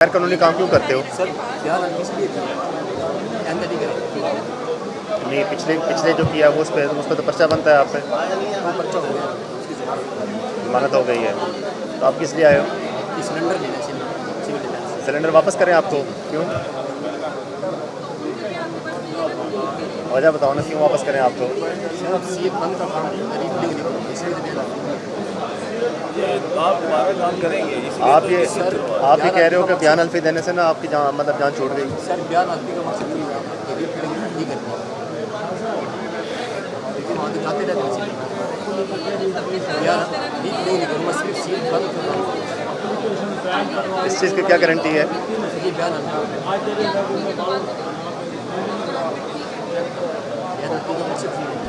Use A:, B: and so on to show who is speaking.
A: गैर कानूनी काम क्यों करते हो?
B: सर ध्यान किस लिए अंदर नहीं करें।
A: नहीं, पिछले पिछले जो किया वो उस पर तो पर्चा बनता है आप पे,
B: वो पर्चा हो गया उसकी जगह
A: जमानत हो गई है। तो आप किस लिए आए हो?
B: ये सिलेंडर लेना है, सिविल डिफेंस।
A: सिलेंडर वापस करें आपको? क्यों? वजह बताओ ना, क्यों वापस करें आपको?
B: सर अब सी बंद का काम गरीब लोग नहीं, इसलिए तो देना।
C: आप हमारा काम करेंगे इसलिए
A: आप
C: तो
A: ये
B: सर,
A: आप ये कह रहे हो कि बयान अल्फी देने से ना आपकी जान मतलब जान छूट गई?
B: सर बयान आदमी का मकसद नहीं है गरीब पीढ़ी की नहीं करनी है, लेकिन वहाँ दिखाते रहते हैं सिर्फ बयान नहीं करूँगा, सिर्फ सी बंद कर रहा हूँ।
A: इस चीज़ की क्या गारंटी है?
B: ये बयान आदमी का मकसद नहीं है।